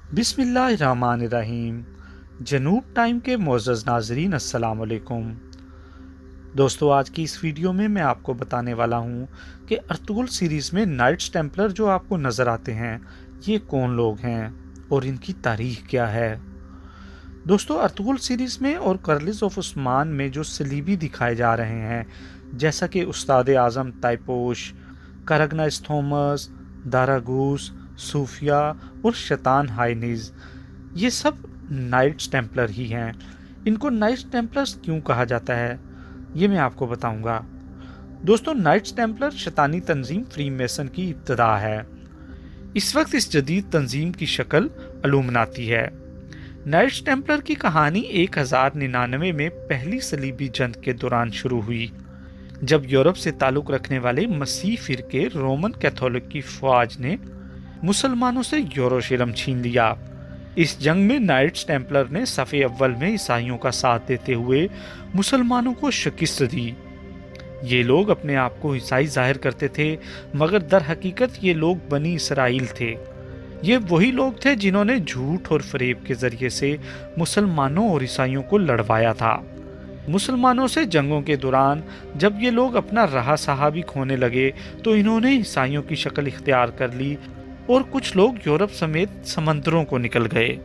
बिस्मिल्लाहिर्रहमानिर्रहीम। जनूब टाइम के मोअज़्ज़ज़ नाज़रीन, अस्सलाम वालेकुम। दोस्तों, आज की इस वीडियो में मैं आपको बताने वाला हूँ कि अर्तुगरुल सीरीज़ में नाइट्स टेम्पलर जो आपको नज़र आते हैं, ये कौन लोग हैं और इनकी तारीख क्या है। दोस्तों, अर्तुगरुल सीरीज़ में और कर्लिस ऑफ उस्मान में जो सलीबी दिखाए जा रहे हैं, जैसा कि उस्ताद आज़म ताइपोश, करगनाइस थॉमस, दारागूस, सूफिया और शैतान हाइनिज, ये सब नाइट्स टेम्पलर ही हैं। इनको नाइट्स टेम्पलर्स क्यों कहा जाता है, ये मैं आपको बताऊंगा। दोस्तों, नाइट्स टेम्पलर शैतानी तंजीम फ्री मेसन की इब्तदा है। इस वक्त इस जदीद तंजीम की शक्ल इल्यूमिनाती है। नाइट्स टेम्पलर की कहानी 1099 में पहली सलीबी जंग के दौरान शुरू हुई, जब यूरोप से ताल्लुक़ रखने वाले मसीह फिरके रोमन कैथोलिक की फौज ने मुसलमानों से यरूशलेम छीन लिया। इस जंग में नाइट्स टेम्पलर ने सफ़े अव्वल में ईसाइयों का साथ देते हुए मुसलमानों को शिकस्त दी। ये लोग अपने आप को ईसाई जाहिर करते थे, मगर दर हकीकत ये लोग बनी इसराइल थे। ये वही लोग थे जिन्होंने झूठ और फरेब के जरिए से मुसलमानों और ईसाइयों को लड़वाया था। मुसलमानों से जंगों के दौरान जब ये लोग अपना रहा सहा भी खोने लगे, तो इन्होंने ईसाइयों की शक्ल इख्तियार कर ली और कुछ लोग यूरोप समेत समंदरों को निकल गए।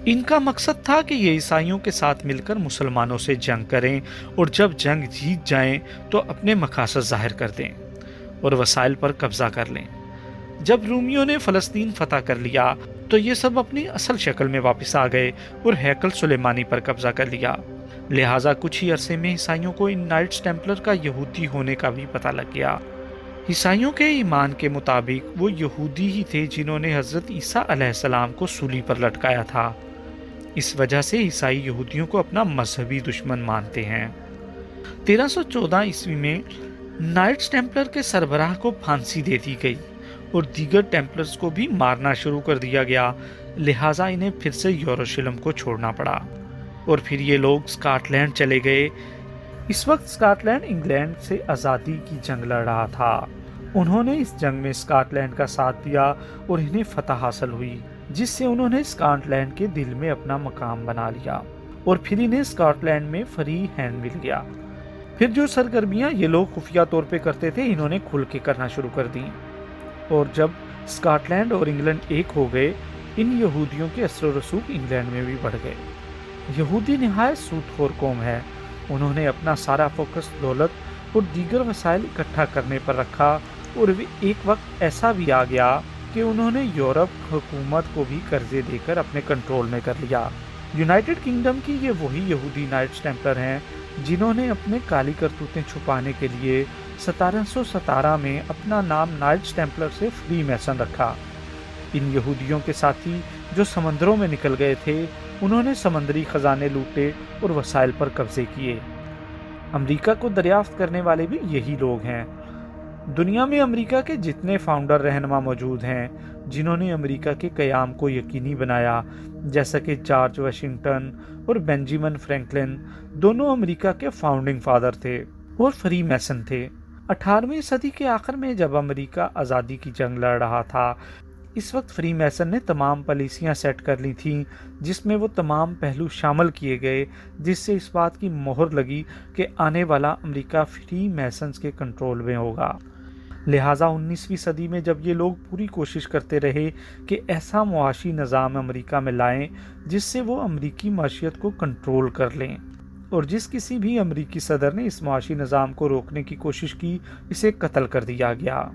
इनका मकसद था कि ये ईसाइयों के साथ मिलकर मुसलमानों से जंग करें और जब जंग जीत जाएं तो अपने मकासद जाहिर कर दें और वसाइल पर कब्जा कर लें। जब रूमियों ने फ़लस्तीन फतह कर लिया तो ये सब अपनी असल शक्ल में वापस आ गए और हैकल सुलेमानी पर कब्जा कर लिया। लिहाजा कुछ ही अरसे में ईसाइयों को इन नाइट्स टेम्पलर का यहूदी होने का भी पता लग गया। ईसाइयों के ईमान के मुताबिक वो यहूदी ही थे जिन्होंने हज़रत ईसा अलैहिस्सलाम को सूली पर लटकाया था। इस वजह से ईसाई यहूदियों को अपना मजहबी दुश्मन मानते हैं। 1314 ईस्वी में नाइट्स टेम्पलर के सरबराह को फांसी दे दी गई और दीगर टेम्पलर्स को भी मारना शुरू कर दिया गया। लिहाजा इन्हें फिर से यरूशलेम को छोड़ना पड़ा और फिर ये लोग स्कॉटलैंड चले गए। इस वक्त स्कॉटलैंड इंग्लैंड से आज़ादी की जंग लड़ रहा था। उन्होंने इस जंग में स्कॉटलैंड का साथ दिया और इन्हें फतह हासिल हुई, जिससे उन्होंने स्कॉटलैंड के दिल में अपना मकाम बना लिया और फिर इन्हें स्कॉटलैंड में फ्री हैंड मिल गया। फिर जो सरगर्मियां ये लोग खुफिया तौर पे करते थे, इन्होंने खुल के करना शुरू कर दी और जब स्कॉटलैंड और इंग्लैंड एक हो गए, इन यहूदियों के असर व रसूख इंग्लैंड में भी बढ़ गए। यहूदी निहायत सूदखोर कौम है। उन्होंने अपना सारा फोकस दौलत और दीगर वसाइल इकट्ठा करने पर रखा और एक वक्त ऐसा भी आ गया कि उन्होंने यूरोप हुकूमत को भी कर्जे देकर अपने कंट्रोल में कर लिया। यूनाइटेड किंगडम की ये वही यहूदी नाइट्स टेम्पलर हैं जिन्होंने अपने काली करतूतें छुपाने के लिए 1717 में अपना नाम नाइट्स टेम्पलर से फ्री मैसन रखा। इन यहूदियों के साथी जो समंदरों में निकल गए थे, उन्होंने समंदरी खजाने लूटे और वसाइल पर कब्जे किए। अमेरिका को दरियाफ्त करने वाले भी यही लोग हैं। दुनिया में अमेरिका के जितने फाउंडर रहनुमा मौजूद हैं जिन्होंने अमेरिका के क़याम को यकीनी बनाया, जैसा कि जॉर्ज वाशिंगटन और बेंजामिन फ्रैंकलिन, दोनों अमेरिका के फाउंडिंग फादर थे और फ्री मैसन थे। 18वीं सदी के आखिर में जब अमेरिका आज़ादी की जंग लड़ रहा था, इस वक्त फ्री मैसन ने तमाम पॉलिसियां सेट कर ली थीं, जिसमें वो तमाम पहलू शामिल किए गए, जिससे इस बात की मोहर लगी कि आने वाला अमेरिका फ्री मैसन्स के कंट्रोल में होगा। लिहाजा 19वीं सदी में जब ये लोग पूरी कोशिश करते रहे कि ऐसा मुआशी निज़ाम अमेरिका में लाएं जिससे वो अमेरिकी माशियत को कंट्रोल कर लें, और जिस किसी भी अमेरिकी सदर ने इस मुआशी निज़ाम को रोकने की कोशिश की, इसे कत्ल कर दिया गया।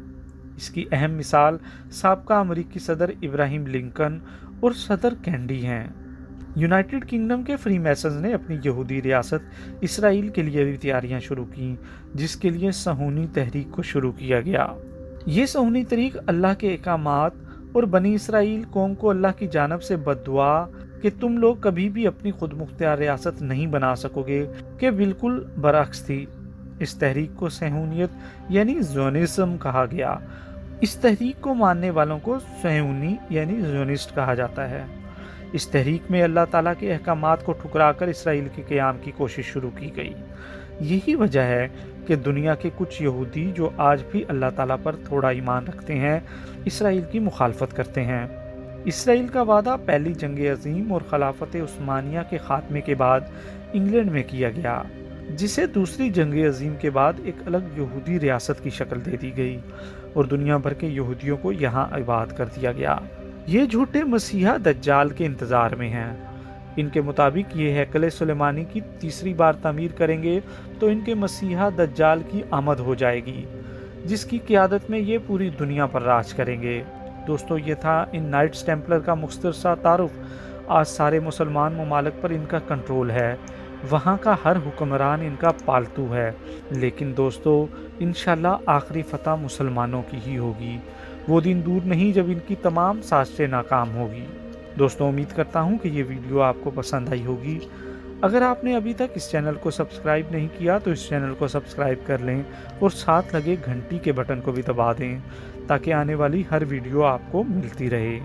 इसकी अहम मिसाल साबका अमेरिकी सदर इब्राहिम लिंकन और सदर कैंडी हैं। यूनाइटेड किंगडम के फ्री मैसन्स ने अपनी यहूदी रियासत इसराइल के लिए भी तैयारियां शुरू की, जिसके लिए सहूनी तहरीक को शुरू किया गया। ये सहूनी तहरीक अल्लाह के अहकामात और बनी इसराइल कौम को अल्लाह की जानब से बद्दुआ कि तुम लोग कभी भी अपनी खुद मुख्तियार रियासत नहीं बना सकोगे के बिल्कुल बरअक्स थी। इस तहरीक को सहूनियत यानी ज़ोनिज़्म कहा गया। इस तहरीक को मानने वालों को सहूनी यानी ज़ोनिस्ट कहा जाता है। इस तहरीक में अल्लाह ताला के अहकामात को ठुकराकर इसराइल के क़याम की कोशिश शुरू की गई। यही वजह है कि दुनिया के कुछ यहूदी जो आज भी अल्लाह ताला पर थोड़ा ईमान रखते हैं, इसराइल की मुखालफत करते हैं। اسرائیل کا وعدہ پہلی جنگ عظیم اور خلافت عثمانیہ کے خاتمے کے بعد انگلینڈ میں کیا گیا، جسے دوسری جنگ عظیم کے بعد ایک الگ یہودی ریاست کی شکل دے دی گئی اور دنیا بھر کے یہودیوں کو یہاں آباد کر دیا گیا۔ یہ جھوٹے مسیحا دجال کے انتظار میں ہیں۔ ان کے مطابق یہ ہیکل سلیمانی کی تیسری بار تعمیر کریں گے تو ان کے مسیحا دجال کی آمد ہو جائے گی، جس کی قیادت میں یہ پوری دنیا پر راج کریں گے۔ دوستو، یہ تھا ان نائٹس ٹیمپلر کا مختصر تعارف۔ آج سارے مسلمان ممالک پر ان کا کنٹرول ہے، وہاں کا ہر حکمران ان کا پالتو ہے، لیکن دوستو انشاءاللہ آخری فتح مسلمانوں کی ہی ہوگی۔ وہ دن دور نہیں جب ان کی تمام سازشیں ناکام ہوگی۔ دوستو، امید کرتا ہوں کہ یہ ویڈیو آپ کو پسند آئی ہوگی۔ اگر آپ نے ابھی تک اس چینل کو سبسکرائب نہیں کیا تو اس چینل کو سبسکرائب کر لیں اور ساتھ لگے گھنٹی کے بٹن کو بھی دبا دیں تاکہ آنے والی ہر ویڈیو آپ کو ملتی رہے۔